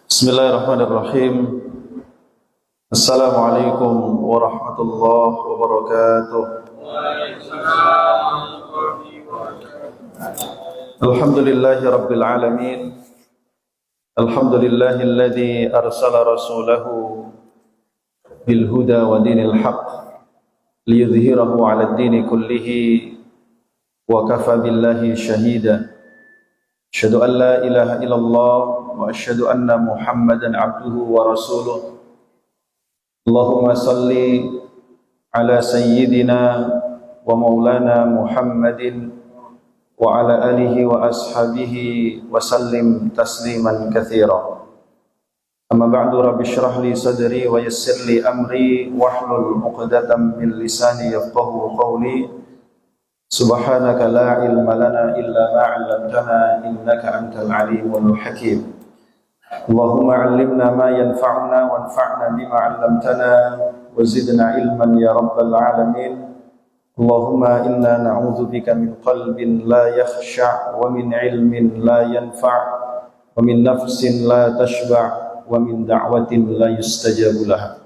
Bismillahirrahmanirrahim. Assalamualaikum warahmatullahi wabarakatuh. Alhamdulillahi rabbil alamin. Alhamdulillahilladzi arsala rasulahu bil huda wa dinil haqq liyudhhirahu 'alad dini kullihi wa kafa billahi shahida. Asyhadu an la ilaha illallah wa asyhadu anna Muhammadan abduhu wa rasuluh. Allahumma salli ala sayyidina wa maulana Muhammadin wa ala alihi wa ashabihi wa sallim tasliman katsira. Amma ba'du, rabbi shrah li sadri wa yassir li amri wahlul 'uqdatam min lisani yafqahu qawli. Subhanaka la ilma lana illa ma 'allamtana innaka antal alimul hakim. Allahumma 'allimna ma yanfa'una wanfa'na bima 'allamtana wa zidna ilman ya rabbal alamin. Allahumma inna na'udzubika min qalbin la yakhsha' wa min ilmin la yanfa' wa min nafsin la tashba' wa min da'watin la yustajabu laha.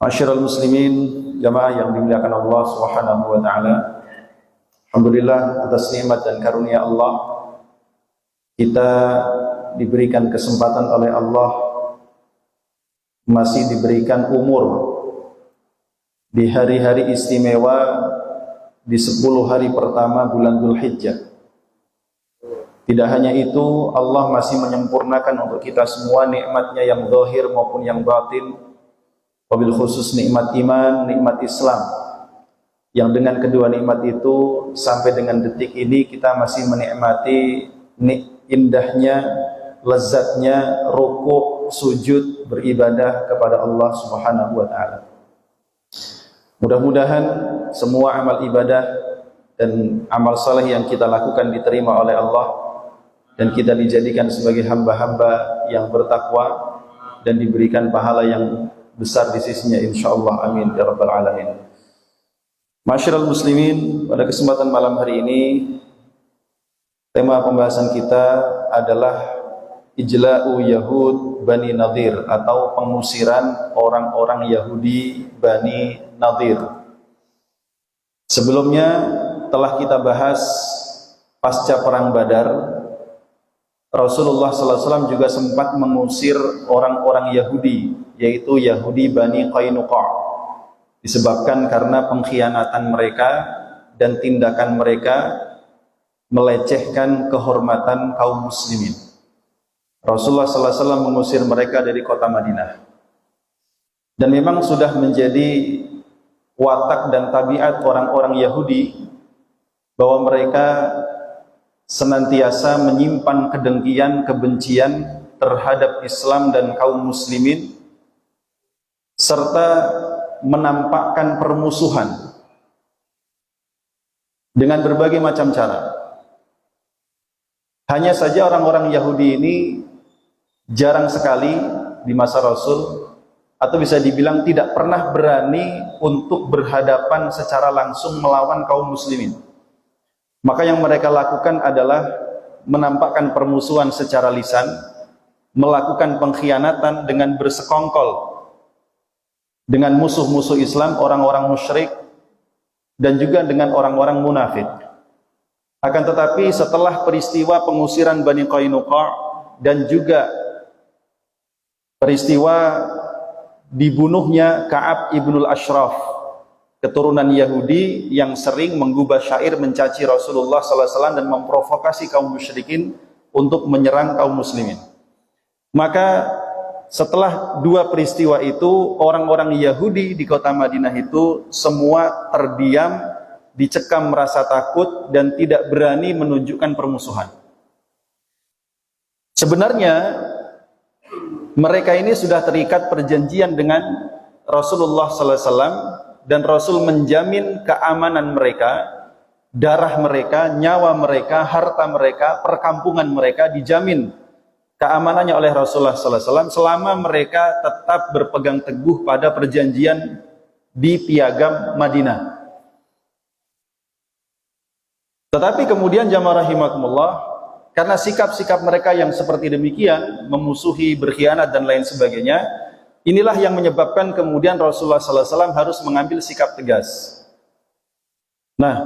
Ma'asyiral muslimin, jamaah yang dimuliakan Allah Subhanahu wa taala. Alhamdulillah atas nikmat dan karunia Allah, kita diberikan kesempatan oleh Allah, masih diberikan umur di hari-hari istimewa di 10 hari pertama bulan Dzulhijjah. Tidak hanya itu, Allah masih menyempurnakan untuk kita semua nikmatnya yang zahir maupun yang batin, wabil khusus nikmat iman, nikmat Islam, yang dengan kedua nikmat itu sampai dengan detik ini kita masih menikmati indahnya, lezatnya rukuk, sujud, beribadah kepada Allah Subhanahu wa taala. Mudah-mudahan semua amal ibadah dan amal saleh yang kita lakukan diterima oleh Allah dan kita dijadikan sebagai hamba-hamba yang bertakwa dan diberikan pahala yang besar di sisinya insyaallah, amin ya rabbal alamin. Ma'asyiral muslimin, pada kesempatan malam hari ini tema pembahasan kita adalah Ijla'u Yahud Bani Nadir, atau pengusiran orang-orang Yahudi Bani Nadir. Sebelumnya telah kita bahas pasca perang Badar, Rasulullah SAW juga sempat mengusir orang-orang Yahudi, yaitu Yahudi Bani Qainuqa, disebabkan karena pengkhianatan mereka dan tindakan mereka melecehkan kehormatan kaum muslimin. Rasulullah SAW mengusir mereka dari kota Madinah. Dan memang sudah menjadi watak dan tabiat orang-orang Yahudi bahwa mereka senantiasa menyimpan kedengkian, kebencian terhadap Islam dan kaum muslimin, serta menampakkan permusuhan dengan berbagai macam cara. Hanya saja orang-orang Yahudi ini jarang sekali di masa Rasul, atau bisa dibilang tidak pernah berani untuk berhadapan secara langsung melawan kaum muslimin. Maka yang mereka lakukan adalah menampakkan permusuhan secara lisan, melakukan pengkhianatan dengan bersekongkol dengan musuh-musuh Islam, orang-orang musyrik, dan juga dengan orang-orang munafik. Akan tetapi setelah peristiwa pengusiran Bani Qainuqa dan juga peristiwa dibunuhnya Ka'ab ibnul Ashraf, keturunan Yahudi yang sering menggubah syair mencaci Rasulullah SAW dan memprovokasi kaum musyrikin untuk menyerang kaum muslimin. Maka setelah dua peristiwa itu, orang-orang Yahudi di kota Madinah itu semua terdiam, dicekam merasa takut dan tidak berani menunjukkan permusuhan. Sebenarnya mereka ini sudah terikat perjanjian dengan Rasulullah SAW, dan Rasul menjamin keamanan mereka, darah mereka, nyawa mereka, harta mereka, perkampungan mereka dijamin keamanannya oleh Rasulullah SAW selama mereka tetap berpegang teguh pada perjanjian di Piagam Madinah. Tetapi kemudian jamaah rahimakumullah, Karena sikap-sikap mereka yang seperti demikian, memusuhi, berkhianat dan lain sebagainya, inilah yang menyebabkan kemudian Rasulullah SAW harus mengambil sikap tegas. Nah,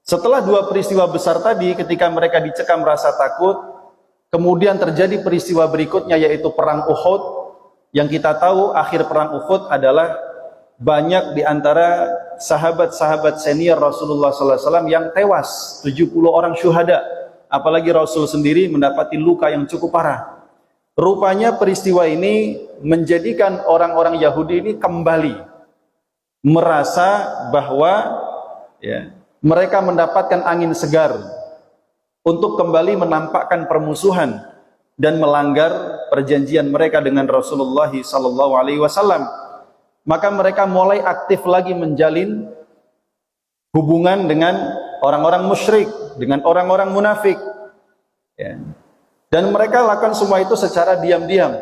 setelah dua peristiwa besar tadi, ketika mereka dicekam rasa takut, kemudian terjadi peristiwa berikutnya yaitu perang Uhud. Yang kita tahu akhir perang Uhud adalah banyak di antara sahabat-sahabat senior Rasulullah SAW yang tewas, 70 orang syuhada. Apalagi Rasul sendiri mendapati luka yang cukup parah. Rupanya peristiwa ini menjadikan orang-orang Yahudi ini kembali merasa bahwa mereka mendapatkan angin segar untuk kembali menampakkan permusuhan dan melanggar perjanjian mereka dengan Rasulullah SAW. Maka mereka mulai aktif lagi menjalin hubungan dengan orang-orang musyrik, dengan orang-orang munafik. Dan mereka lakukan semua itu secara diam-diam.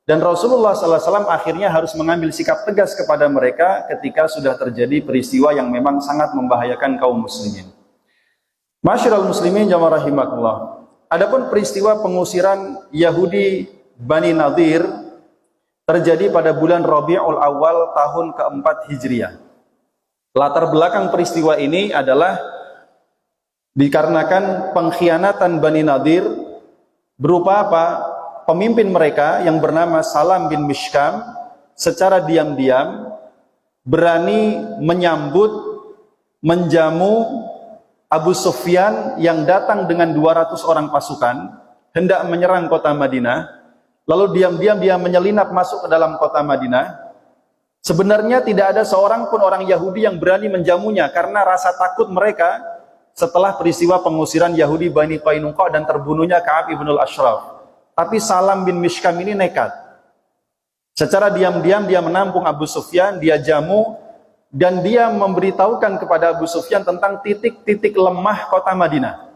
Dan Rasulullah SAW akhirnya harus mengambil sikap tegas kepada mereka ketika sudah terjadi peristiwa yang memang sangat membahayakan kaum muslimin. Masyiral muslimin jamaah rahimakumullah. Adapun peristiwa pengusiran Yahudi Bani Nadir terjadi pada bulan Rabiul Awal tahun keempat Hijriah. Latar belakang peristiwa ini adalah dikarenakan pengkhianatan Bani Nadir berupa apa? Pemimpin mereka yang bernama Salam bin Mishkam secara diam-diam berani menyambut, menjamu Abu Sufyan yang datang dengan 200 orang pasukan hendak menyerang kota Madinah. Lalu diam-diam dia menyelinap masuk ke dalam kota Madinah. Sebenarnya tidak ada seorang pun orang Yahudi yang berani menjamunya karena rasa takut mereka setelah peristiwa pengusiran Yahudi Bani Qainuqa dan terbunuhnya Ka'ab ibn al-Ashraf. Tapi Salam bin Mishkam ini nekat. Secara diam-diam dia menampung Abu Sufyan, dia jamu, dan dia memberitahukan kepada Abu Sufyan tentang titik-titik lemah kota Madinah.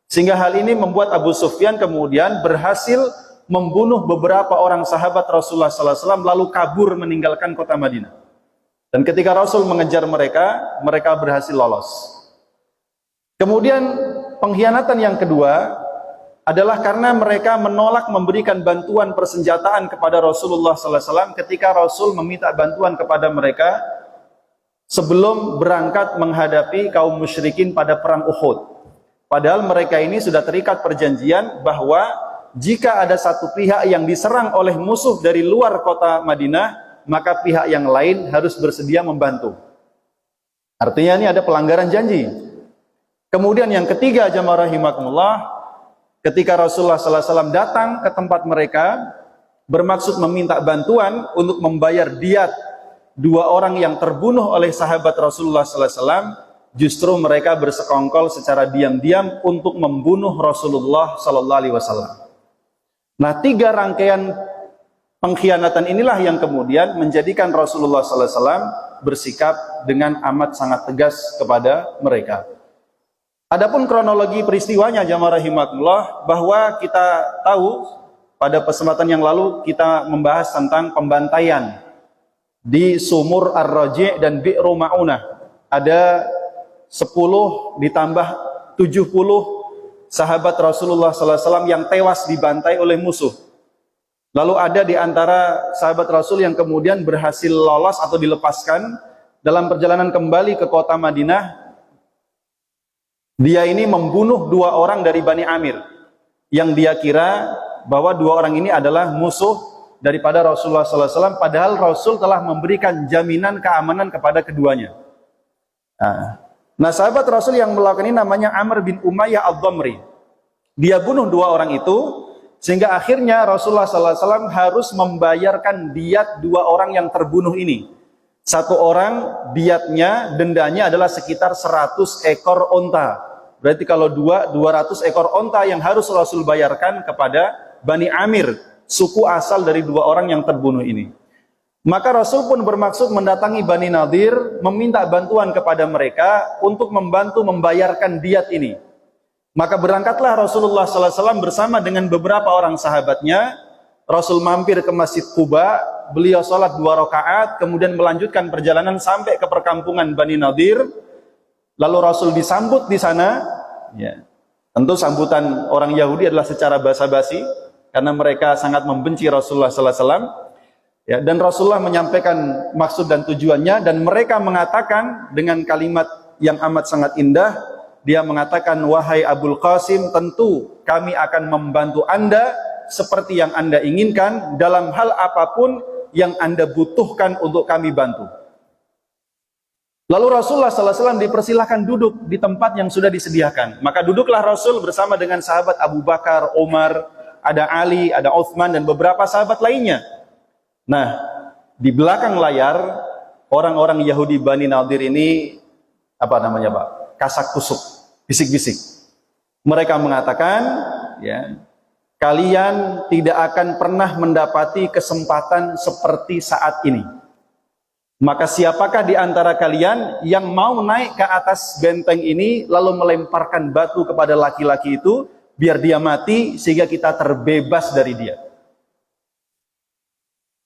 Sehingga hal ini membuat Abu Sufyan kemudian berhasil membunuh beberapa orang sahabat Rasulullah SAW lalu kabur meninggalkan kota Madinah. Dan ketika Rasul mengejar mereka, mereka berhasil lolos. Kemudian pengkhianatan yang kedua adalah karena mereka menolak memberikan bantuan persenjataan kepada Rasulullah SAW ketika Rasul meminta bantuan kepada mereka sebelum berangkat menghadapi kaum musyrikin pada perang Uhud. Padahal mereka ini sudah terikat perjanjian bahwa jika ada satu pihak yang diserang oleh musuh dari luar kota Madinah, maka pihak yang lain harus bersedia membantu. Artinya ini ada pelanggaran janji. Kemudian yang ketiga, jamaah rahimakumullah, ketika Rasulullah SAW datang ke tempat mereka bermaksud meminta bantuan untuk membayar diat 2 orang yang terbunuh oleh sahabat Rasulullah SAW, justru mereka bersekongkol secara diam-diam untuk membunuh Rasulullah SAW. Nah, 3 rangkaian pengkhianatan inilah yang kemudian menjadikan Rasulullah SAW bersikap dengan amat sangat tegas kepada mereka. Adapun kronologi peristiwanya jamaah rahimakumullah, bahwa kita tahu pada kesempatan yang lalu kita membahas tentang pembantaian di Sumur Ar-Raji' dan Bi'ru Ma'unah. Ada 10 ditambah 70 sahabat Rasulullah SAW yang tewas dibantai oleh musuh. Lalu ada di antara sahabat Rasul yang kemudian berhasil lolos atau dilepaskan dalam perjalanan kembali ke kota Madinah. Dia ini membunuh 2 orang dari Bani Amir yang dia kira bahwa 2 orang ini adalah musuh daripada Rasulullah SAW, padahal Rasul telah memberikan jaminan keamanan kepada keduanya. Nah, sahabat Rasul yang melakukan ini namanya Amr bin Umayyah Ad-Dhamri. Dia bunuh 2 orang itu, sehingga akhirnya Rasulullah SAW harus membayarkan diat 2 orang yang terbunuh ini. 1 orang diatnya, dendanya adalah sekitar 100 ekor onta. Berarti kalau 200 ekor onta yang harus Rasul bayarkan kepada Bani Amir, suku asal dari 2 orang yang terbunuh ini. Maka Rasul pun bermaksud mendatangi Bani Nadir, meminta bantuan kepada mereka untuk membantu membayarkan diat ini. Maka berangkatlah Rasulullah SAW bersama dengan beberapa orang sahabatnya. Rasul mampir ke Masjid Quba, beliau sholat 2 rakaat, kemudian melanjutkan perjalanan sampai ke perkampungan Bani Nadir. Lalu Rasul disambut di sana, Tentu sambutan orang Yahudi adalah secara basa-basi karena mereka sangat membenci Rasulullah sallallahu alaihi wasallam. Ya, dan Rasulullah menyampaikan maksud dan tujuannya, dan mereka mengatakan dengan kalimat yang amat sangat indah. Dia mengatakan, wahai Abul Qasim, tentu kami akan membantu Anda seperti yang Anda inginkan dalam hal apapun yang Anda butuhkan untuk kami bantu. Lalu Rasulullah SAW dipersilahkan duduk di tempat yang sudah disediakan. Maka duduklah Rasul bersama dengan sahabat Abu Bakar, Umar, ada Ali, ada Uthman, dan beberapa sahabat lainnya. Nah, di belakang layar, orang-orang Yahudi Bani Nadir ini, apa namanya Pak? Kasak kusuk, bisik-bisik. Mereka mengatakan, ya, kalian tidak akan pernah mendapati kesempatan seperti saat ini. Maka siapakah di antara kalian yang mau naik ke atas benteng ini lalu melemparkan batu kepada laki-laki itu biar dia mati sehingga kita terbebas dari dia?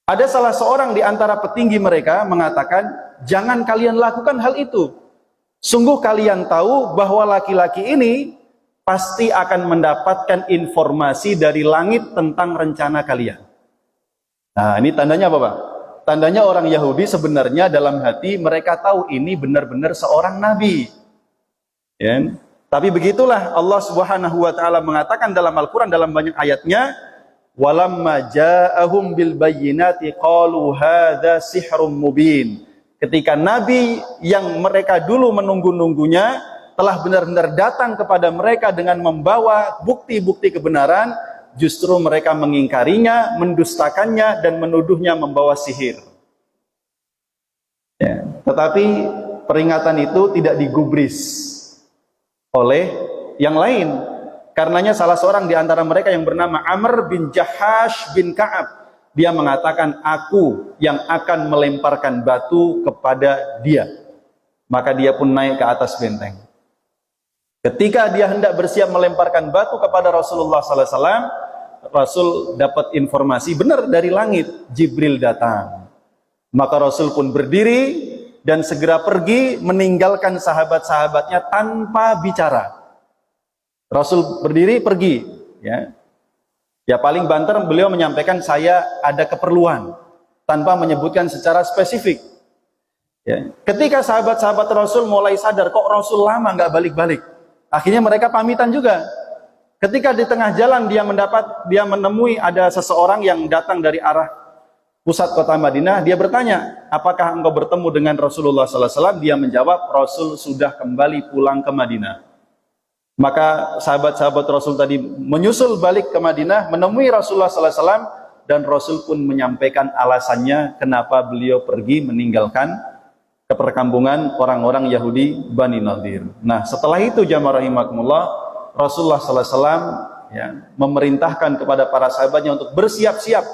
Ada salah seorang di antara petinggi mereka mengatakan, jangan kalian lakukan hal itu. Sungguh kalian tahu bahwa laki-laki ini pasti akan mendapatkan informasi dari langit tentang rencana kalian. Nah, ini tandanya apa Pak? Tandanya orang Yahudi sebenarnya dalam hati mereka tahu ini benar-benar seorang nabi. Ya. Tapi begitulah Allah Subhanahu wa taala mengatakan dalam Al-Qur'an dalam banyak ayatnya, walamma ja'ahum bil bayyinati qalu hadza sihrun mubin. Ketika nabi yang mereka dulu menunggu-nunggunya telah benar-benar datang kepada mereka dengan membawa bukti-bukti kebenaran, justru mereka mengingkarinya, mendustakannya, dan menuduhnya membawa sihir. Ya. Tetapi peringatan itu tidak digubris oleh yang lain. Karenanya salah seorang di antara mereka yang bernama Amr bin Jahash bin Ka'ab, dia mengatakan, aku yang akan melemparkan batu kepada dia. Maka dia pun naik ke atas benteng. Ketika dia hendak bersiap melemparkan batu kepada Rasulullah SAW, Rasul dapat informasi benar dari langit, Jibril datang. Maka Rasul pun berdiri dan segera pergi meninggalkan sahabat-sahabatnya tanpa bicara. Rasul berdiri pergi, ya. Ya paling banter beliau menyampaikan saya ada keperluan tanpa menyebutkan secara spesifik. Ya. Ketika sahabat-sahabat Rasul mulai sadar kok Rasul lama nggak balik-balik, akhirnya mereka pamitan juga. Ketika di tengah jalan dia menemui ada seseorang yang datang dari arah pusat kota Madinah, dia bertanya, apakah engkau bertemu dengan Rasulullah SAW? Dia menjawab, Rasul sudah kembali pulang ke Madinah. Maka sahabat-sahabat Rasul tadi menyusul balik ke Madinah, menemui Rasulullah SAW, dan Rasul pun menyampaikan alasannya kenapa beliau pergi meninggalkan ke perkampungan orang-orang Yahudi Bani Nadir. Nah, setelah itu jamaah rahimakumullah, Rasulullah SAW ya, memerintahkan kepada para sahabatnya untuk bersiap-siap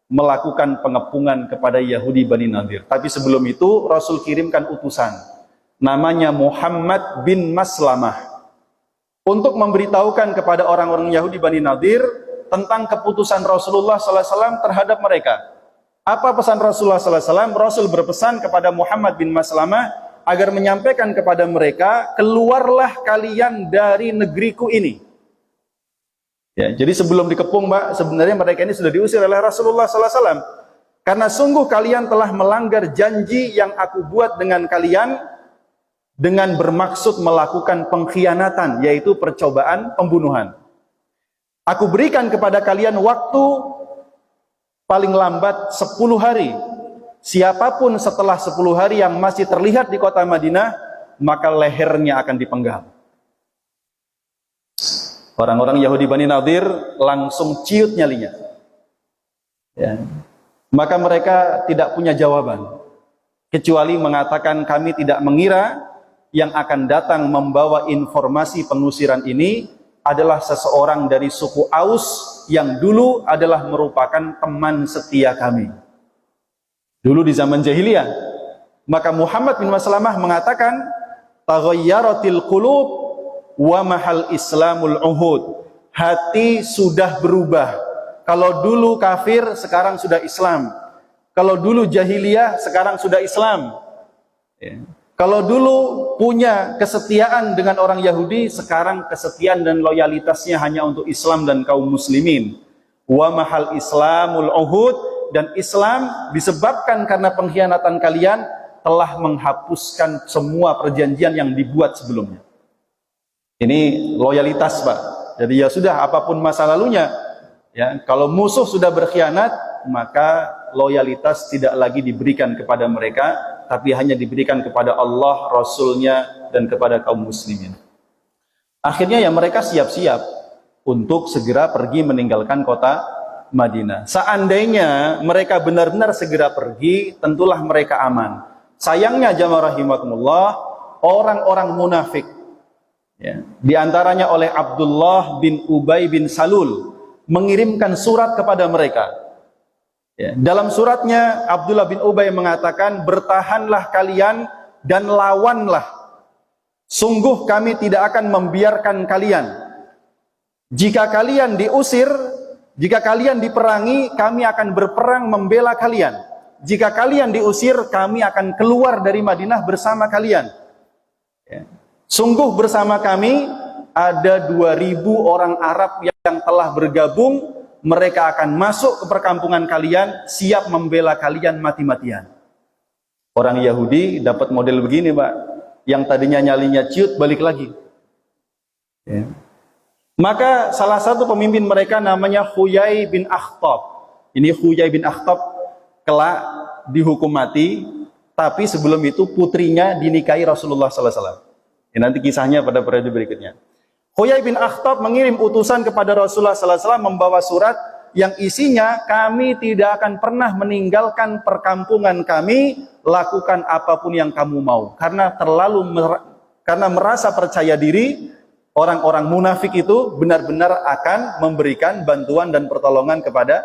melakukan pengepungan kepada Yahudi Bani Nadir. Tapi sebelum itu Rasul kirimkan utusan namanya Muhammad bin Maslamah untuk memberitahukan kepada orang-orang Yahudi Bani Nadir tentang keputusan Rasulullah SAW terhadap mereka. Apa pesan Rasulullah SAW? Rasul berpesan kepada Muhammad bin Maslamah agar menyampaikan kepada mereka, keluarlah kalian dari negeriku ini. Ya, jadi sebelum dikepung, Mbak, sebenarnya mereka ini sudah diusir oleh Rasulullah SAW. Karena sungguh kalian telah melanggar janji yang aku buat dengan kalian dengan bermaksud melakukan pengkhianatan, yaitu percobaan pembunuhan. Aku berikan kepada kalian waktu paling lambat 10 hari. Siapapun setelah 10 hari yang masih terlihat di kota Madinah, maka lehernya akan dipenggal. Orang-orang Yahudi Bani Nadir langsung ciut nyalinya. Ya. Maka mereka tidak punya jawaban, kecuali mengatakan kami tidak mengira yang akan datang membawa informasi pengusiran ini adalah seseorang dari suku Aus yang dulu adalah merupakan teman setia kami. Dulu di zaman jahiliyah. Maka Muhammad bin Maslamah mengatakan, taghayyaratil qulub wa mahal islamul uhud. Hati sudah berubah. Kalau dulu kafir, sekarang sudah Islam. Kalau dulu jahiliyah, sekarang sudah Islam. Ya. Kalau dulu punya kesetiaan dengan orang Yahudi, sekarang kesetiaan dan loyalitasnya hanya untuk Islam dan kaum muslimin. Wa mahal Islamul uhud, dan Islam disebabkan karena pengkhianatan kalian telah menghapuskan semua perjanjian yang dibuat sebelumnya. Ini loyalitas, Pak. Jadi ya sudah, apapun masa lalunya, ya, kalau musuh sudah berkhianat, maka loyalitas tidak lagi diberikan kepada mereka, tapi hanya diberikan kepada Allah, Rasulnya, dan kepada kaum muslimin. Akhirnya ya mereka siap-siap untuk segera pergi meninggalkan kota Madinah. Seandainya mereka benar-benar segera pergi, tentulah mereka aman. Sayangnya jamaah rahimakumullah, orang-orang munafik, ya, di antaranya oleh Abdullah bin Ubay bin Salul, mengirimkan surat kepada mereka. Ya, dalam suratnya Abdullah bin Ubay mengatakan, bertahanlah kalian dan lawanlah. Sungguh kami tidak akan membiarkan kalian. Jika kalian diusir, jika kalian diperangi, kami akan berperang membela kalian. Jika kalian diusir, kami akan keluar dari Madinah bersama kalian. Ya. Sungguh bersama kami ada 2.000 orang Arab yang telah bergabung. Mereka akan masuk ke perkampungan kalian, siap membela kalian mati-matian. Orang Yahudi dapat model begini, Pak. Yang tadinya nyalinya ciut, balik lagi. Ya. Maka salah satu pemimpin mereka namanya Huyai bin Akhtab. Ini Huyai bin Akhtab kelak dihukum mati, tapi sebelum itu putrinya dinikahi Rasulullah SAW. Ya, nanti kisahnya pada periode berikutnya. Huyai bin Akhtab mengirim utusan kepada Rasulullah SAW membawa surat yang isinya, kami tidak akan pernah meninggalkan perkampungan kami, lakukan apapun yang kamu mau. Karena karena merasa percaya diri, orang-orang munafik itu benar-benar akan memberikan bantuan dan pertolongan kepada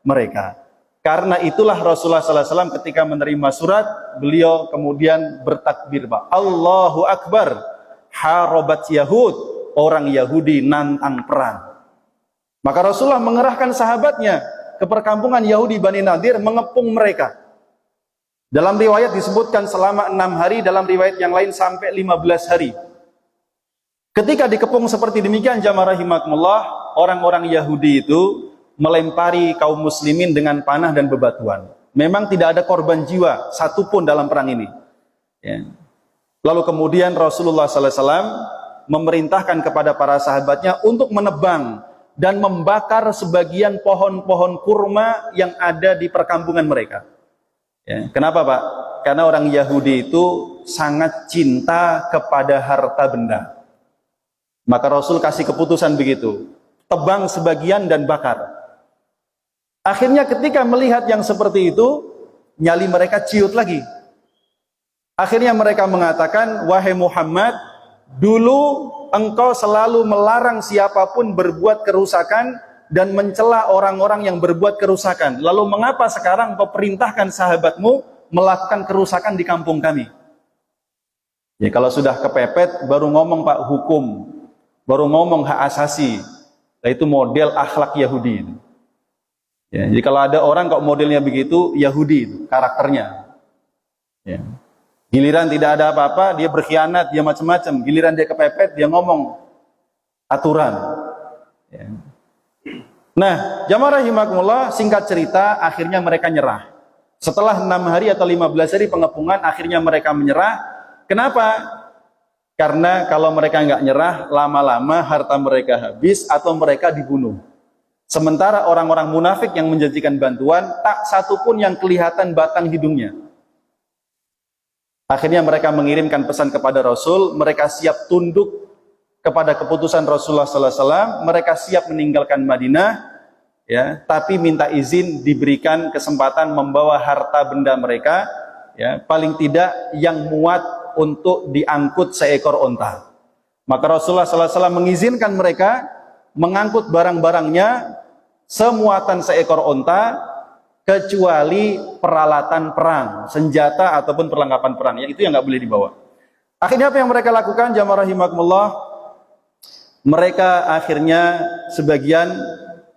mereka. Karena itulah Rasulullah SAW ketika menerima surat, beliau kemudian bertakbir, Pak. Allahu Akbar, harabat Yahud, orang Yahudi nantang perang. Maka Rasulullah mengerahkan sahabatnya ke perkampungan Yahudi Bani Nadir, mengepung mereka. Dalam riwayat disebutkan selama 6 hari, dalam riwayat yang lain sampai 15 hari. Ketika dikepung seperti demikian, jamaah rahimakumullah, orang-orang Yahudi itu melempari kaum muslimin dengan panah dan bebatuan. Memang tidak ada korban jiwa satupun dalam perang ini. Ya. Lalu kemudian Rasulullah SAW memerintahkan kepada para sahabatnya untuk menebang dan membakar sebagian pohon-pohon kurma yang ada di perkampungan mereka. Ya. Kenapa, Pak? Karena orang Yahudi itu sangat cinta kepada harta benda. Maka Rasul kasih keputusan begitu, tebang sebagian dan bakar. Akhirnya ketika melihat yang seperti itu, nyali mereka ciut lagi. Akhirnya mereka mengatakan, wahai Muhammad, dulu engkau selalu melarang siapapun berbuat kerusakan dan mencela orang-orang yang berbuat kerusakan. Lalu mengapa sekarang engkau perintahkan sahabatmu melakukan kerusakan di kampung kami? Ya, kalau sudah kepepet, baru ngomong, Pak, hukum. Baru ngomong hak asasi. Nah, itu model akhlak Yahudi. Ya, jadi kalau ada orang kok modelnya begitu, Yahudi itu karakternya. Ya. Giliran tidak ada apa-apa, dia berkhianat, dia macam-macam. Giliran dia kepepet, dia ngomong aturan. Ya. Nah, jamaah rahimakumullah, singkat cerita, akhirnya mereka nyerah. Setelah 6 hari atau 15 hari pengepungan, akhirnya mereka menyerah. Kenapa? Karena kalau mereka nggak nyerah, lama-lama harta mereka habis atau mereka dibunuh. Sementara orang-orang munafik yang menjanjikan bantuan, tak satu pun yang kelihatan batang hidungnya. Akhirnya mereka mengirimkan pesan kepada Rasul, mereka siap tunduk kepada keputusan Rasulullah SAW, mereka siap meninggalkan Madinah, ya, tapi minta izin diberikan kesempatan membawa harta benda mereka, ya, paling tidak yang muat untuk diangkut seekor onta. Maka Rasulullah SAW mengizinkan mereka mengangkut barang-barangnya semuatan seekor onta, kecuali peralatan perang, senjata ataupun perlengkapan perang, yang itu yang nggak boleh dibawa. Akhirnya apa yang mereka lakukan, jamaah rahimakumullah? Mereka akhirnya sebagian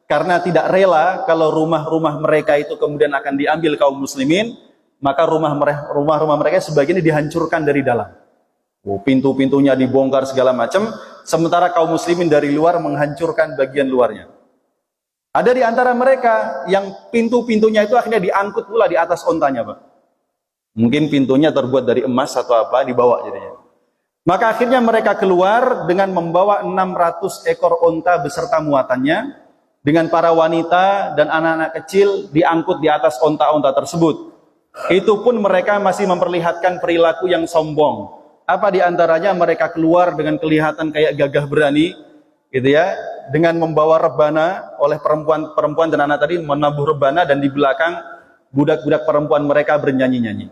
karena tidak rela kalau rumah-rumah mereka itu kemudian akan diambil kaum muslimin, maka rumah-rumah mereka sebagian dihancurkan dari dalam. Pintu-pintunya dibongkar segala macam, sementara kaum muslimin dari luar menghancurkan bagian luarnya. Ada di antara mereka yang pintu-pintunya itu akhirnya diangkut pula di atas ontanya, Pak. Mungkin pintunya terbuat dari emas atau apa, dibawa jadinya. Maka akhirnya mereka keluar dengan membawa 600 ekor onta beserta muatannya, dengan para wanita dan anak-anak kecil diangkut di atas onta-onta tersebut. Itu pun mereka masih memperlihatkan perilaku yang sombong. Apa di antaranya mereka keluar dengan kelihatan kayak gagah berani, gitu ya, dengan membawa rebana. Oleh perempuan dan anak tadi menabuh rebana, dan di belakang budak-budak perempuan mereka bernyanyi-nyanyi.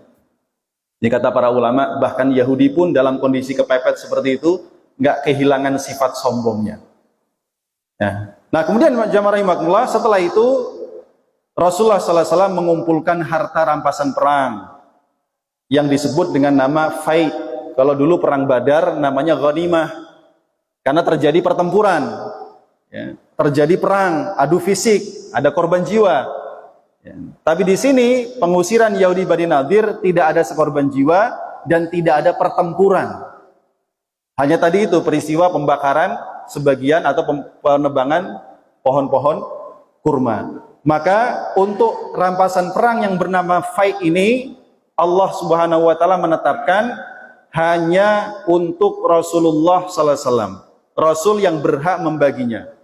Ini kata para ulama, bahkan Yahudi pun dalam kondisi kepepet seperti itu nggak kehilangan sifat sombongnya. Nah kemudian jamaah rahimakumullah, setelah itu Rasulullah SAW mengumpulkan harta rampasan perang yang disebut dengan nama Fai'. Kalau dulu perang Badar namanya ghanimah, karena terjadi pertempuran, ya, terjadi perang, adu fisik, ada korban jiwa. Ya. Tapi di sini pengusiran Yahudi Bani Nadir tidak ada sekorban jiwa dan tidak ada pertempuran. Hanya tadi itu peristiwa pembakaran sebagian atau penebangan pohon-pohon kurma. Maka untuk rampasan perang yang bernama Fai' ini, Allah Subhanahu wa taala menetapkan hanya untuk Rasulullah SAW, Rasul yang berhak membaginya.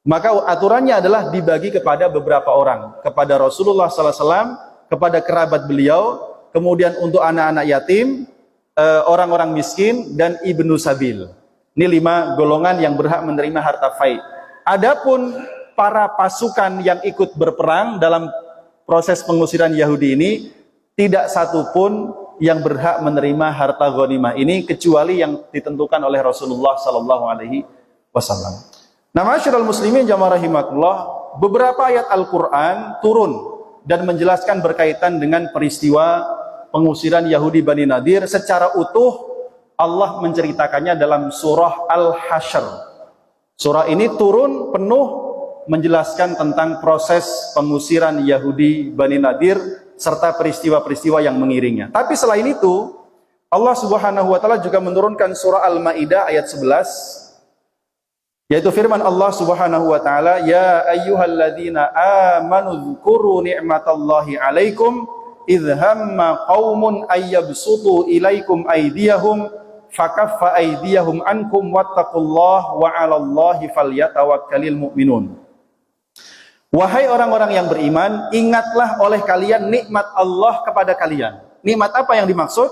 Maka aturannya adalah dibagi kepada beberapa orang, kepada Rasulullah SAW, kepada kerabat beliau, kemudian untuk anak-anak yatim, orang-orang miskin, dan ibnu sabil. Ini 5 golongan yang berhak menerima harta Fai'. Adapun para pasukan yang ikut berperang dalam proses pengusiran Yahudi ini, tidak satupun yang berhak menerima harta ghanimah ini kecuali yang ditentukan oleh Rasulullah sallallahu alaihi wasallam. Nah, ma'asyiral muslimin jamaah rahimakumullah, beberapa ayat Al-Qur'an turun dan menjelaskan berkaitan dengan peristiwa pengusiran Yahudi Bani Nadir secara utuh. Allah menceritakannya dalam surah Al-Hasyr. Surah ini turun penuh menjelaskan tentang proses pengusiran Yahudi Bani Nadir serta peristiwa-peristiwa yang mengiringnya. Tapi selain itu, Allah Subhanahu wa taala juga menurunkan surah Al-Maidah ayat 11, yaitu firman Allah Subhanahu wa taala, "Ya ayyuhalladzina amanu dzkuru ni'matallahi 'alaikum idh hamma qaumun ayyabsutu ilaikum aydiyahum fakaffa aydiyahum ankum wattaqullaha wa 'alallahi falyatawakkalul mu'minun." Wahai orang-orang yang beriman, ingatlah oleh kalian nikmat Allah kepada kalian. Nikmat apa yang dimaksud?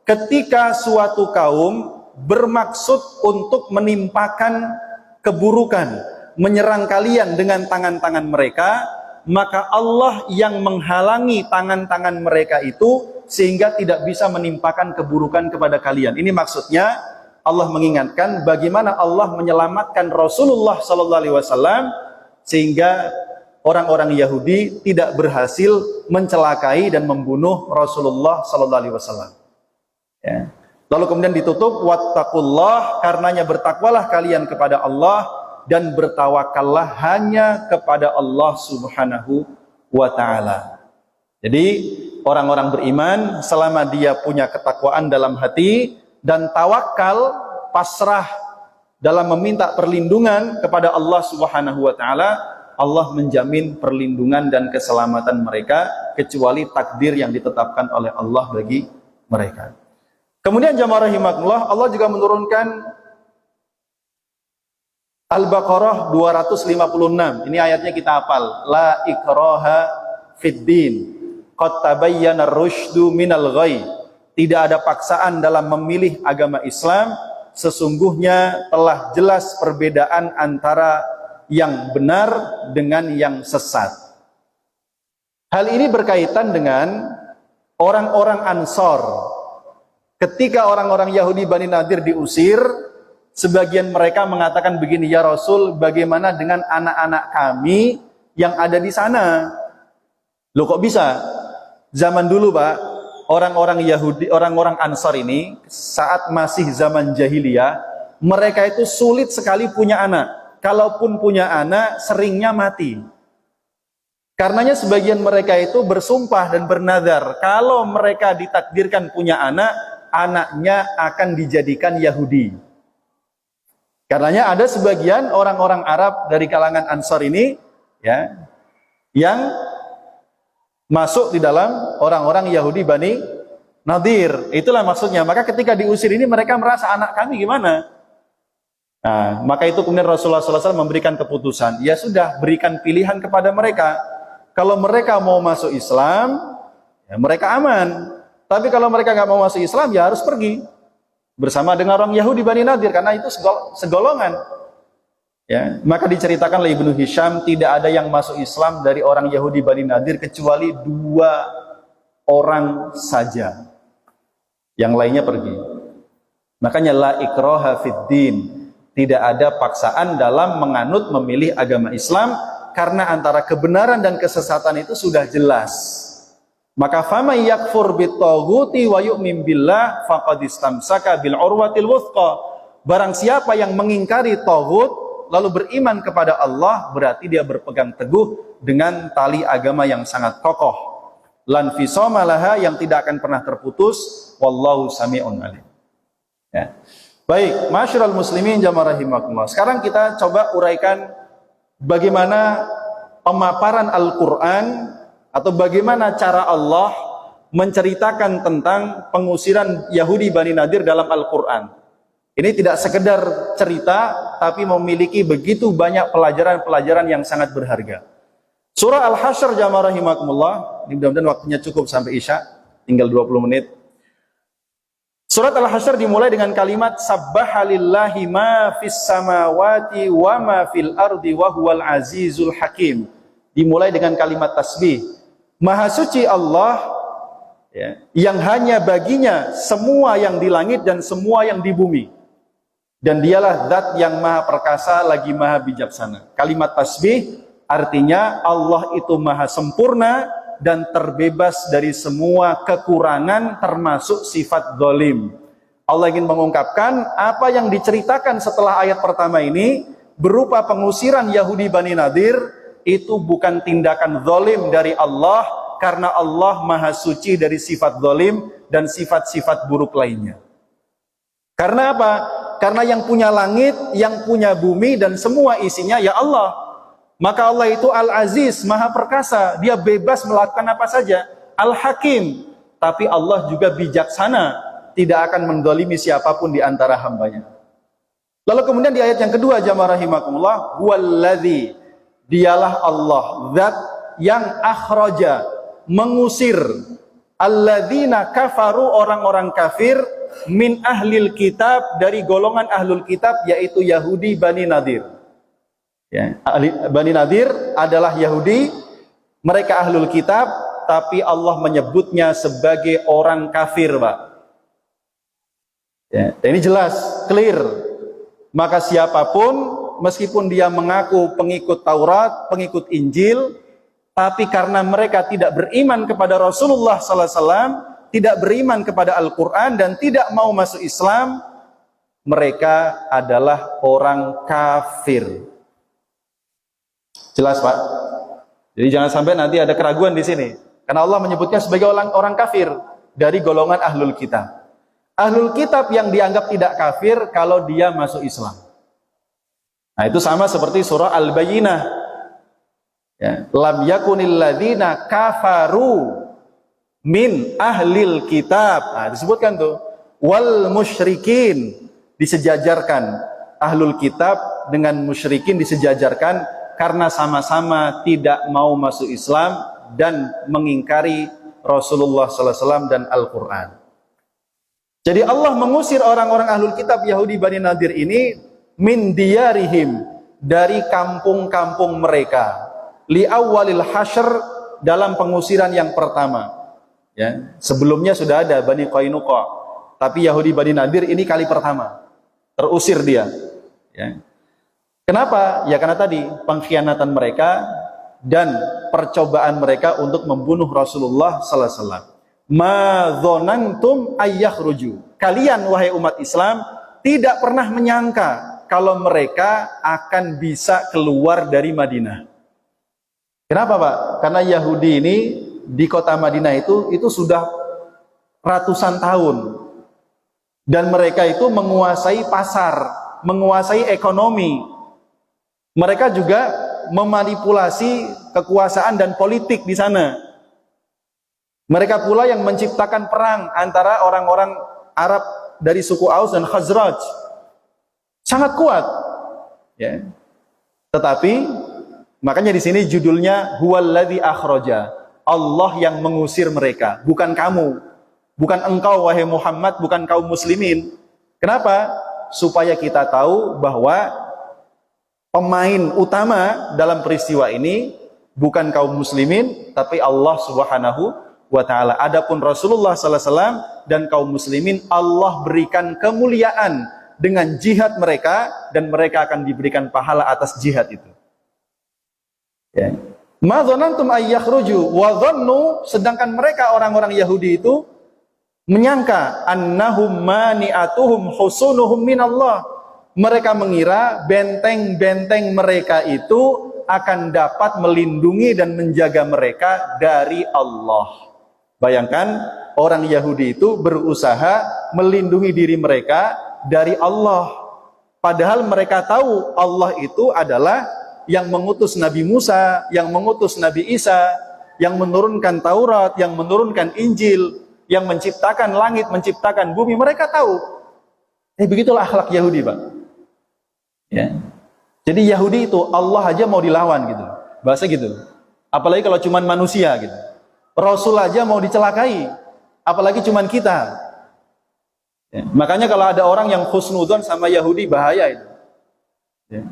Ketika suatu kaum bermaksud untuk menimpakan keburukan, menyerang kalian dengan tangan-tangan mereka, maka Allah yang menghalangi tangan-tangan mereka itu sehingga tidak bisa menimpakan keburukan kepada kalian. Ini maksudnya Allah mengingatkan bagaimana Allah menyelamatkan Rasulullah SAW sehingga orang-orang Yahudi tidak berhasil mencelakai dan membunuh Rasulullah SAW. Ya. Lalu kemudian ditutup, wattaqullah, karenanya bertakwalah kalian kepada Allah dan bertawakallah hanya kepada Allah Subhanahu wa taala. Jadi orang-orang beriman selama dia punya ketakwaan dalam hati dan tawakal, pasrah dalam meminta perlindungan kepada Allah Subhanahu wa taala, Allah menjamin perlindungan dan keselamatan mereka kecuali takdir yang ditetapkan oleh Allah bagi mereka. Kemudian jamaah rahimakumullah, Allah juga menurunkan Al-Baqarah 256. Ini ayatnya kita hafal. La ikraha fid din. Qad tabayyana ar-rusydu minal ghayy. Tidak ada paksaan dalam memilih agama Islam, sesungguhnya telah jelas perbedaan antara yang benar dengan yang sesat. Hal ini berkaitan dengan orang-orang Ansor. Ketika orang-orang Yahudi Bani Nadir diusir, sebagian mereka mengatakan begini, "Ya Rasul, bagaimana dengan anak-anak kami yang ada di sana?" Loh, kok bisa? Zaman dulu, Pak, orang-orang Yahudi, orang-orang Ansor ini saat masih zaman jahiliyah, mereka itu sulit sekali punya anak. Kalaupun punya anak, seringnya mati. Karenanya sebagian mereka itu bersumpah dan bernazar, kalau mereka ditakdirkan punya anak, anaknya akan dijadikan Yahudi. Karenanya ada sebagian orang-orang Arab dari kalangan Ansor ini, ya, yang masuk di dalam orang-orang Yahudi Bani Nadir. Itulah maksudnya. Maka ketika diusir ini mereka merasa, anak kami gimana? Nah, maka itu kemudian Rasulullah SAW memberikan keputusan. Ya sudah, berikan pilihan kepada mereka. Kalau mereka mau masuk Islam, ya mereka aman. Tapi kalau mereka nggak mau masuk Islam, ya harus pergi bersama dengan orang Yahudi Bani Nadir, karena itu segolongan. Ya, maka diceritakan oleh Ibnu Hisham, tidak ada yang masuk Islam dari orang Yahudi Bani Nadir kecuali 2 orang saja. Yang lainnya pergi. Makanya la ikraha fid din. Tidak ada paksaan dalam menganut memilih agama Islam, karena antara kebenaran dan kesesatan itu sudah jelas. Maka faman yakfur bitaghuti wa yu'min billah faqad istamsaka bil urwatil wuthqa. Barang siapa yang mengingkari taghut lalu beriman kepada Allah, berarti dia berpegang teguh dengan tali agama yang sangat kokoh. Lan fisama laha, yang tidak akan pernah terputus. Wallahu sami'un alim. Ya. Baik, masyarul muslimin jamaah rahimakumullah. Sekarang kita coba uraikan bagaimana pemaparan Al-Quran, atau bagaimana cara Allah menceritakan tentang pengusiran Yahudi Bani Nadir dalam Al-Quran. Ini tidak sekedar cerita, tapi memiliki begitu banyak pelajaran-pelajaran yang sangat berharga. Surah Al-Hasyr jamaah rahimakumullah, ini mudah-mudahan waktunya cukup sampai Isya, tinggal 20 menit. Surat Al-Hasyr dimulai dengan kalimat Sabbahalillahi ma fis samawati wa ma fil ardi wa huwal azizul hakim. Dimulai dengan kalimat tasbih. Maha suci Allah, ya, yang hanya baginya semua yang di langit dan semua yang di bumi. Dan dialah zat yang maha perkasa lagi maha bijaksana. Kalimat tasbih artinya Allah itu maha sempurna dan terbebas dari semua kekurangan termasuk sifat zalim. Allah ingin mengungkapkan apa yang diceritakan setelah ayat pertama ini berupa pengusiran Yahudi Bani Nadir, itu bukan tindakan zalim dari Allah, karena Allah maha suci dari sifat zalim dan sifat-sifat buruk lainnya. Karena apa? Karena yang punya langit, yang punya bumi dan semua isinya ya Allah. Maka Allah itu Al-Aziz, maha perkasa, dia bebas melakukan apa saja. Al-Hakim, tapi Allah juga bijaksana, tidak akan mendolimi siapapun di antara hambanya. Lalu kemudian di ayat yang kedua jamaah rahimakumullah, huwallazi, dialah Allah, zat yang akhraja, mengusir, alladzina kafaru, orang-orang kafir, min ahlil kitab, dari golongan ahlul kitab, yaitu Yahudi Bani Nadir. Ya, Bani Nadir adalah Yahudi, mereka ahlul kitab, tapi Allah menyebutnya sebagai orang kafir, Pak. Ya, ini jelas, clear. Maka siapapun, meskipun dia mengaku pengikut Taurat, pengikut Injil, tapi karena mereka tidak beriman kepada Rasulullah SAW, tidak beriman kepada Al-Quran, dan tidak mau masuk Islam, mereka adalah orang kafir. Jelas, Pak? Jadi jangan sampai nanti ada keraguan di sini. Karena Allah menyebutnya sebagai orang kafir dari golongan ahlul kitab. Ahlul kitab yang dianggap tidak kafir kalau dia masuk Islam. Nah, itu sama seperti surah Al-Bayyinah. Ya, lam yakunil ladzina kafaru min ahlil kitab. Nah, disebutkan tuh wal musyrikin, disejajarkan ahlul kitab dengan musyrikin disejajarkan karena sama-sama tidak mau masuk Islam dan mengingkari Rasulullah SAW dan Al-Quran. Jadi Allah mengusir orang-orang ahlul kitab Yahudi Bani Nadir ini min diyarihim, dari kampung-kampung mereka, li awwalil hasyr, dalam pengusiran yang pertama. Ya, sebelumnya sudah ada Bani Qainuqa, tapi Yahudi Bani Nadir ini kali pertama terusir dia. Ya. Kenapa? Ya karena tadi pengkhianatan mereka dan percobaan mereka untuk membunuh Rasulullah sallallahu alaihi wasallam. Ma dzanantum ayyakhruju. Kalian wahai umat Islam tidak pernah menyangka kalau mereka akan bisa keluar dari Madinah. Kenapa Pak? Karena Yahudi ini di kota Madinah itu sudah ratusan tahun. Dan mereka itu menguasai pasar, menguasai ekonomi. Mereka juga memanipulasi kekuasaan dan politik di sana. Mereka pula yang menciptakan perang antara orang-orang Arab dari suku Aus dan Khazraj. Sangat kuat. Ya. Tetapi makanya di sini judulnya huwallazi akhraja. Allah yang mengusir mereka, bukan kamu. Bukan engkau wahai Muhammad, bukan kaum muslimin. Kenapa? Supaya kita tahu bahwa pemain utama dalam peristiwa ini bukan kaum muslimin, tapi Allah Subhanahu wa ta'ala. Adapun Rasulullah sallallahu alaihi wasallam dan kaum muslimin, Allah berikan kemuliaan dengan jihad mereka, dan mereka akan diberikan pahala atas jihad itu. Ya. Ma dzanantum ay yakhruju wa dhannu, sedangkan mereka orang-orang Yahudi itu menyangka annahum mani'atuhum husunuhum minallah. Mereka mengira benteng-benteng mereka itu akan dapat melindungi dan menjaga mereka dari Allah. Bayangkan orang Yahudi itu berusaha melindungi diri mereka dari Allah. Padahal mereka tahu Allah itu adalah yang mengutus Nabi Musa, yang mengutus Nabi Isa, yang menurunkan Taurat, yang menurunkan Injil, yang menciptakan langit, menciptakan bumi. Mereka tahu. Begitulah akhlak Yahudi, Pak. Ya. Jadi Yahudi itu Allah aja mau dilawan gitu. Bahasa gitu. Apalagi kalau cuman manusia gitu. Rasul aja mau dicelakai. Apalagi cuman kita. Ya. Makanya kalau ada orang yang husnudzon sama Yahudi, bahaya itu. Ya.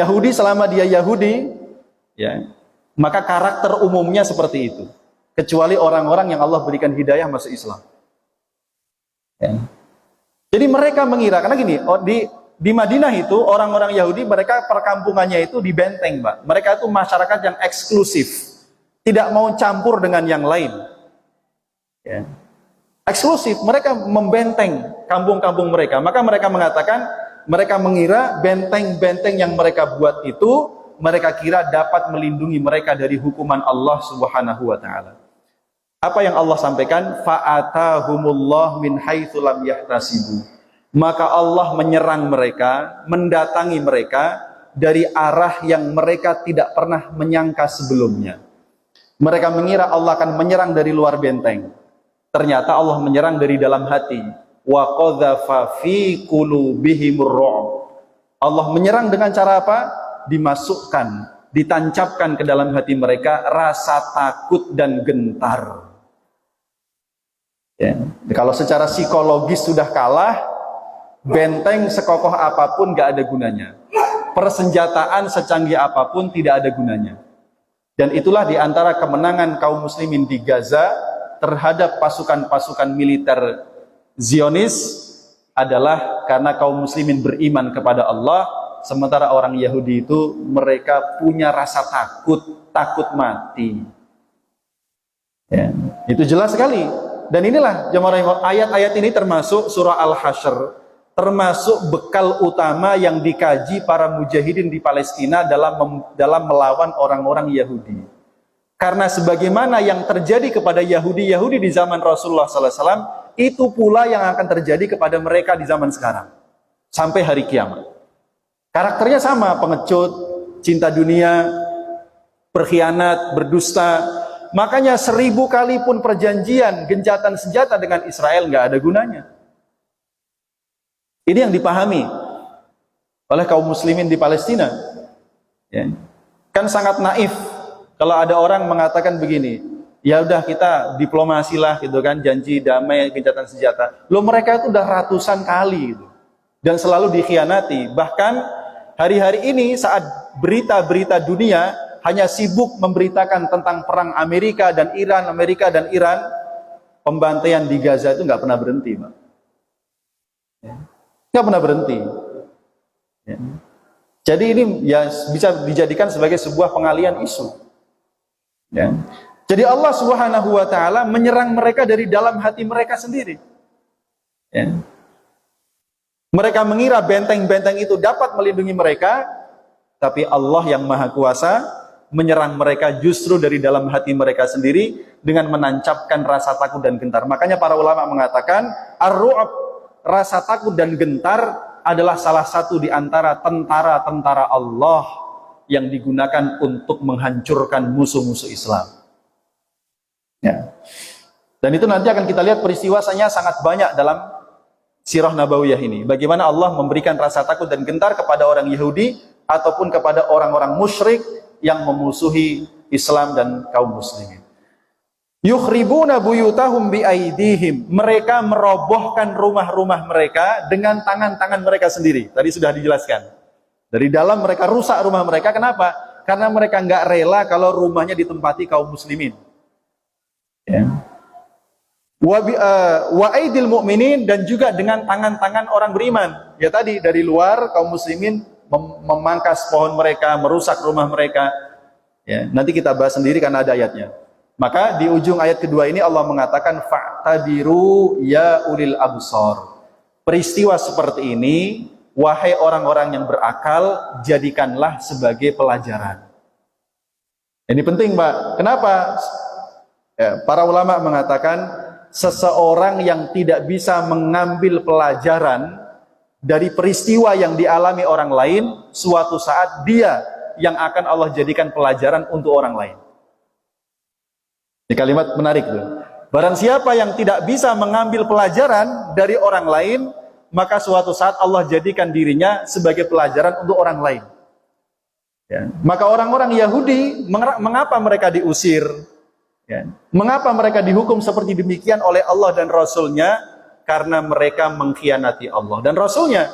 Yahudi selama dia Yahudi, ya, maka karakter umumnya seperti itu. Kecuali orang-orang yang Allah berikan hidayah masuk Islam. Ya. Jadi mereka mengira, karena gini, di Madinah itu orang-orang Yahudi, mereka perkampungannya itu di benteng, Mbak. Mereka itu masyarakat yang eksklusif, tidak mau campur dengan yang lain. Ya. Eksklusif, mereka membenteng kampung-kampung mereka. Maka mereka mengatakan, mereka mengira benteng-benteng yang mereka buat itu, mereka kira dapat melindungi mereka dari hukuman Allah Subhanahu wa ta'ala. Apa yang Allah sampaikan? Fa'atahumullah min haitsu lam yahtasibu. Maka Allah menyerang mereka, mendatangi mereka dari arah yang mereka tidak pernah menyangka sebelumnya. Mereka mengira Allah akan menyerang dari luar benteng. Ternyata Allah menyerang dari dalam hati. Wa qadzafa fi qulubihimur ru'b. Allah menyerang dengan cara apa? Dimasukkan, ditancapkan ke dalam hati mereka rasa takut dan gentar. Ya. Kalau secara psikologis sudah kalah, benteng sekokoh apapun gak ada gunanya. Persenjataan secanggih apapun tidak ada gunanya. Dan itulah diantara kemenangan kaum muslimin di Gaza terhadap pasukan-pasukan militer Zionis adalah karena kaum muslimin beriman kepada Allah, sementara orang Yahudi itu mereka punya rasa takut mati. Ya, itu jelas sekali. Dan inilah jemaah, ayat-ayat ini termasuk surah Al-Hasyr, termasuk bekal utama yang dikaji para mujahidin di Palestina dalam melawan orang-orang Yahudi. Karena sebagaimana yang terjadi kepada Yahudi di zaman Rasulullah SAW, itu pula yang akan terjadi kepada mereka di zaman sekarang sampai hari kiamat. Karakternya sama, pengecut, cinta dunia, berkhianat, berdusta. Makanya 1000 kali pun perjanjian gencatan senjata dengan Israel nggak ada gunanya. Ini yang dipahami oleh kaum muslimin di Palestina. Ya. Kan sangat naif kalau ada orang mengatakan begini, ya udah kita diplomasi lah gitu kan, janji damai, gencatan senjata. Loh, mereka itu udah ratusan kali gitu, dan selalu dikhianati. Bahkan hari-hari ini saat berita-berita dunia hanya sibuk memberitakan tentang perang Amerika dan Iran, pembantaian di Gaza itu nggak pernah berhenti, Pak. Nggak pernah berhenti. Ya. Jadi ini ya bisa dijadikan sebagai sebuah pengalian isu. Ya. Jadi Allah Subhanahu wa ta'ala menyerang mereka dari dalam hati mereka sendiri. Ya. Mereka mengira benteng-benteng itu dapat melindungi mereka, tapi Allah yang Maha Kuasa menyerang mereka justru dari dalam hati mereka sendiri dengan menancapkan rasa takut dan gentar. Makanya para ulama mengatakan ar-ru'ab, rasa takut dan gentar adalah salah satu di antara tentara-tentara Allah yang digunakan untuk menghancurkan musuh-musuh Islam. Ya. Dan itu nanti akan kita lihat peristiwanya sangat banyak dalam sirah nabawiyah ini. Bagaimana Allah memberikan rasa takut dan gentar kepada orang Yahudi ataupun kepada orang-orang musyrik yang memusuhi Islam dan kaum muslimin. Yukhribuna buyutahum biaidihim. Mereka merobohkan rumah-rumah mereka dengan tangan-tangan mereka sendiri. Tadi sudah dijelaskan. Dari dalam mereka rusak rumah mereka. Kenapa? Karena mereka nggak rela kalau rumahnya ditempati kaum muslimin. Ya. Wa aidil mu'minin, dan juga dengan tangan-tangan orang beriman. Ya tadi dari luar kaum muslimin memangkas pohon mereka, merusak rumah mereka. Ya, nanti kita bahas sendiri karena ada ayatnya. Maka di ujung ayat kedua ini Allah mengatakan fa'tabiru ya ulil absar. Peristiwa seperti ini, wahai orang-orang yang berakal, jadikanlah sebagai pelajaran. Ini penting, Pak. Kenapa? Ya, para ulama mengatakan seseorang yang tidak bisa mengambil pelajaran dari peristiwa yang dialami orang lain, suatu saat dia yang akan Allah jadikan pelajaran untuk orang lain. Ini kalimat menarik tuh. Barang siapa yang tidak bisa mengambil pelajaran dari orang lain, maka suatu saat Allah jadikan dirinya sebagai pelajaran untuk orang lain. Ya. Maka orang-orang Yahudi, mengapa mereka diusir? Ya. Mengapa mereka dihukum seperti demikian oleh Allah dan Rasul-Nya? Karena mereka mengkhianati Allah dan Rasul-Nya.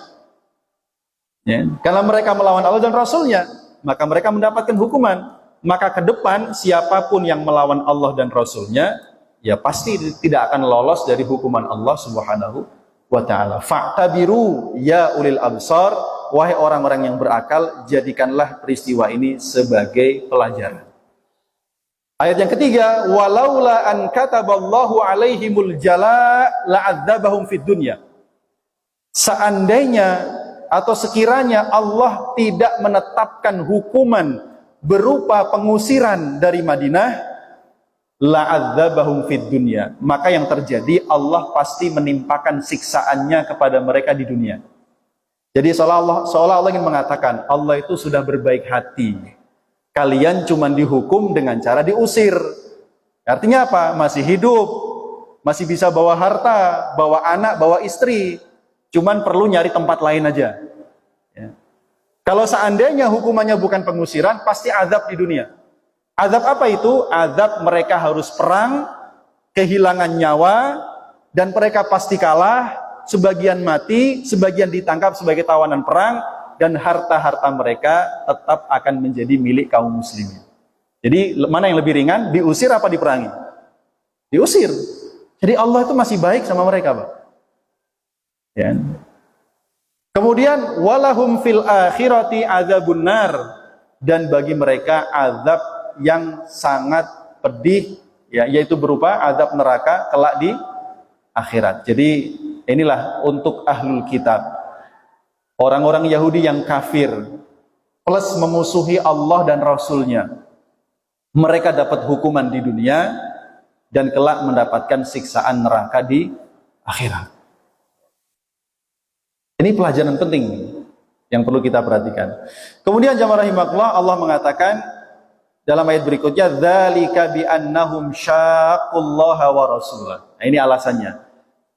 Ya. Karena mereka melawan Allah dan Rasul-Nya, maka mereka mendapatkan hukuman. Maka ke depan siapapun yang melawan Allah dan Rasul-Nya, ya pasti tidak akan lolos dari hukuman Allah Subhanahu wa ta'ala. Fa'tabiru ya ulil absar, wahai orang-orang yang berakal, jadikanlah peristiwa ini sebagai pelajaran. Ayat yang ketiga, walaula an kataballahu alaihimul jala la'adzabahum fid dunya. Seandainya atau sekiranya Allah tidak menetapkan hukuman berupa pengusiran dari Madinah, la'adzabahum fid dunya, maka yang terjadi Allah pasti menimpakan siksaannya kepada mereka di dunia. Jadi seolah Allah ingin mengatakan Allah itu sudah berbaik hati. Kalian cuma dihukum dengan cara diusir. Artinya apa? Masih hidup, masih bisa bawa harta, bawa anak, bawa istri. Cuman perlu nyari tempat lain aja. Ya. Kalau seandainya hukumannya bukan pengusiran, pasti azab di dunia. Azab apa itu? Azab mereka harus perang, kehilangan nyawa, dan mereka pasti kalah, sebagian mati, sebagian ditangkap sebagai tawanan perang, dan harta-harta mereka tetap akan menjadi milik kaum muslimin. Jadi mana yang lebih ringan? Diusir apa diperangi? Diusir. Jadi Allah itu masih baik sama mereka, Pak. Ya. Kemudian walahum fil akhirati adzabun nar, dan bagi mereka azab yang sangat pedih, ya, yaitu berupa azab neraka kelak di akhirat. Jadi inilah untuk ahlul kitab. Orang-orang Yahudi yang kafir plus memusuhi Allah dan Rasul-Nya, mereka dapat hukuman di dunia dan kelak mendapatkan siksaan neraka di akhirat. Ini pelajaran penting yang perlu kita perhatikan. Kemudian jamaah rahimakumullah, Allah mengatakan dalam ayat berikutnya, dzalika bi annahum syaqqullaha wa rasulah. Nah, ini alasannya.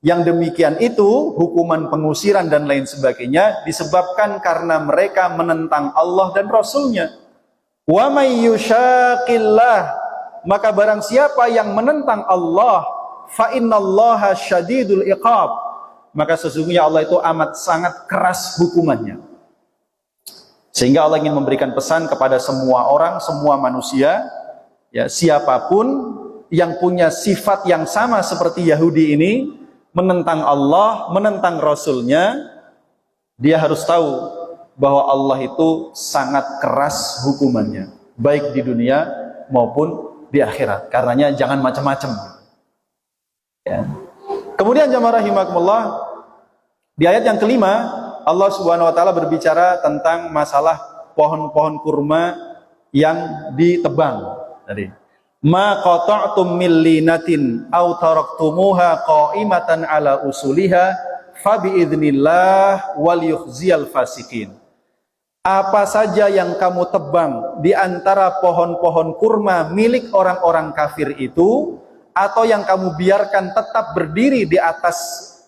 Yang demikian itu, hukuman pengusiran dan lain sebagainya, disebabkan karena mereka menentang Allah dan Rasul-Nya. Wa may yushaqillah, maka barang siapa yang menentang Allah, fa innallaha syadidul iqab, maka sesungguhnya Allah itu amat sangat keras hukumannya. Sehingga Allah ingin memberikan pesan kepada semua orang, semua manusia, ya, siapapun yang punya sifat yang sama seperti Yahudi ini, menentang Allah, menentang Rasul-Nya, dia harus tahu bahwa Allah itu sangat keras hukumannya, baik di dunia maupun di akhirat. Karenanya jangan macam-macam. Ya. Kemudian jamaah rahimakumullah, di ayat yang kelima, Allah Subhanahu wa taala berbicara tentang masalah pohon-pohon kurma yang ditebang tadi. Ma qata'tum min linatin aw taraktumuha qa'imatan ala usuliha fa biidznillah wal yukhziyal fasikin. Apa saja yang kamu tebang di antara pohon-pohon kurma milik orang-orang kafir itu, atau yang kamu biarkan tetap berdiri di atas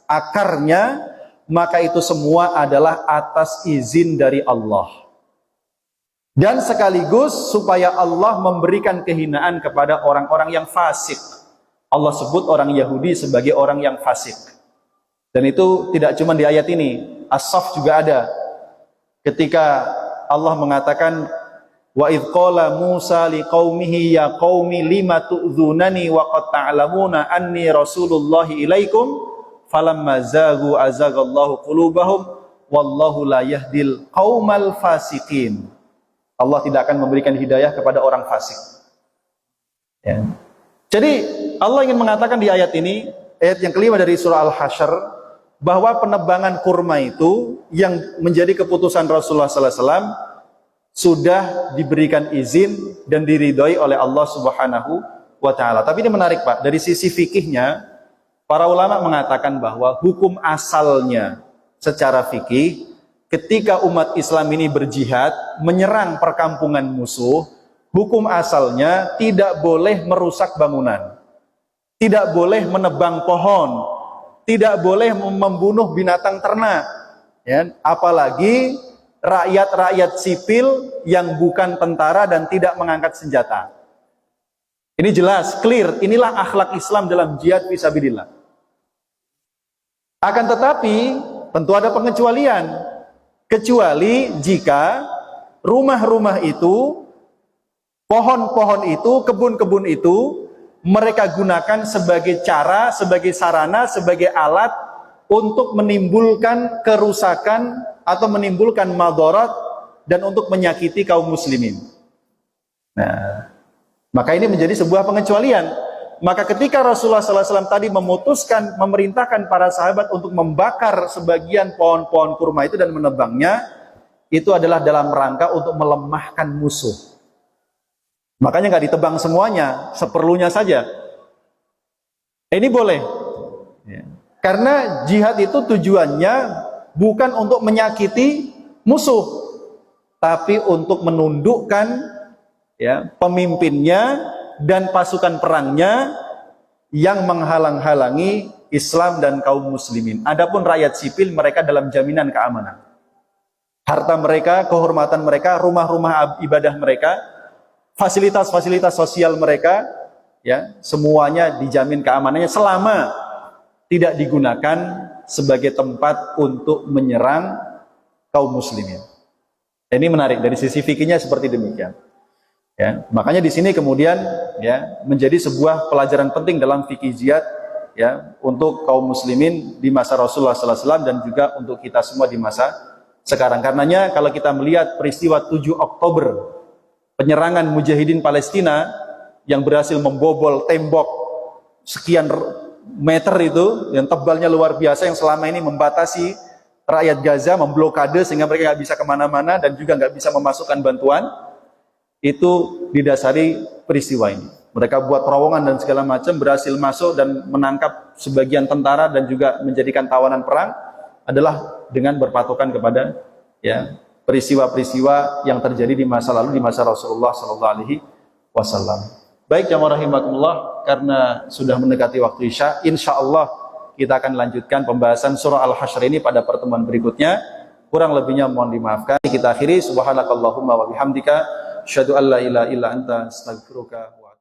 akarnya, maka itu semua adalah atas izin dari Allah. Dan sekaligus supaya Allah memberikan kehinaan kepada orang-orang yang fasik. Allah sebut orang Yahudi sebagai orang yang fasik. Dan itu tidak cuma di ayat ini, As-Saff juga ada. Ketika Allah mengatakan, wa idh qala Musa liqaumihi ya qaumi lima tu'dzunani wa qad ta'lamuna anni rasulullahi ilaikum falamma zagu azagallahu qulubahum wallahu la yahdil qaumal fasikin. Allah tidak akan memberikan hidayah kepada orang fasik. Ya. Jadi Allah ingin mengatakan di ayat ini, ayat yang kelima dari surah Al-Hasyr, bahwa penebangan kurma itu yang menjadi keputusan Rasulullah SAW sudah diberikan izin dan diridhoi oleh Allah Subhanahu wa Ta'ala. Tapi ini menarik, Pak, dari sisi fikihnya, para ulama mengatakan bahwa hukum asalnya secara fikih, ketika umat Islam ini berjihad menyerang perkampungan musuh, hukum asalnya tidak boleh merusak bangunan, tidak boleh menebang pohon, tidak boleh membunuh binatang ternak, ya, apalagi rakyat-rakyat sipil yang bukan tentara dan tidak mengangkat senjata. Ini jelas, clear, inilah akhlak Islam dalam jihad fisabilillah. Akan tetapi tentu ada pengecualian. Kecuali jika rumah-rumah itu, pohon-pohon itu, kebun-kebun itu mereka gunakan sebagai cara, sebagai sarana, sebagai alat untuk menimbulkan kerusakan atau menimbulkan madarat dan untuk menyakiti kaum muslimin. Nah, maka ini menjadi sebuah pengecualian. Maka ketika Rasulullah SAW tadi memerintahkan para sahabat untuk membakar sebagian pohon-pohon kurma itu dan menebangnya, itu adalah dalam rangka untuk melemahkan musuh. Makanya nggak ditebang semuanya, seperlunya saja. Ini boleh. Karena jihad itu tujuannya bukan untuk menyakiti musuh, tapi untuk menundukkan, ya, pemimpinnya dan pasukan perangnya yang menghalang-halangi Islam dan kaum muslimin. Adapun rakyat sipil, mereka dalam jaminan keamanan. Harta mereka, kehormatan mereka, rumah-rumah ibadah mereka, fasilitas-fasilitas sosial mereka, ya, semuanya dijamin keamanannya selama tidak digunakan sebagai tempat untuk menyerang kaum muslimin. Ini menarik, dari sisi fikihnya seperti demikian. Ya, makanya di sini kemudian, ya, menjadi sebuah pelajaran penting dalam fikih jihad, ya, untuk kaum muslimin di masa Rasulullah SAW dan juga untuk kita semua di masa sekarang. Karenanya kalau kita melihat peristiwa 7 Oktober, penyerangan mujahidin Palestina yang berhasil membobol tembok sekian meter itu, yang tebalnya luar biasa, yang selama ini membatasi rakyat Gaza, memblokade sehingga mereka nggak bisa kemana-mana dan juga nggak bisa memasukkan bantuan. Itu didasari peristiwa ini. Mereka buat terowongan dan segala macam, berhasil masuk dan menangkap sebagian tentara dan juga menjadikan tawanan perang, adalah dengan berpatokan kepada, ya, peristiwa-peristiwa yang terjadi di masa lalu, di masa Rasulullah SAW. Baik, jamaah rahimakumullah, karena sudah mendekati waktu Isya, insya Allah kita akan lanjutkan pembahasan surah Al-Hasyr ini pada pertemuan berikutnya. Kurang lebihnya mohon dimaafkan. Kita akhiri, subhanakallahumma wa bihamdika, asyhadu an la ilaha illa anta, astaghfiruka.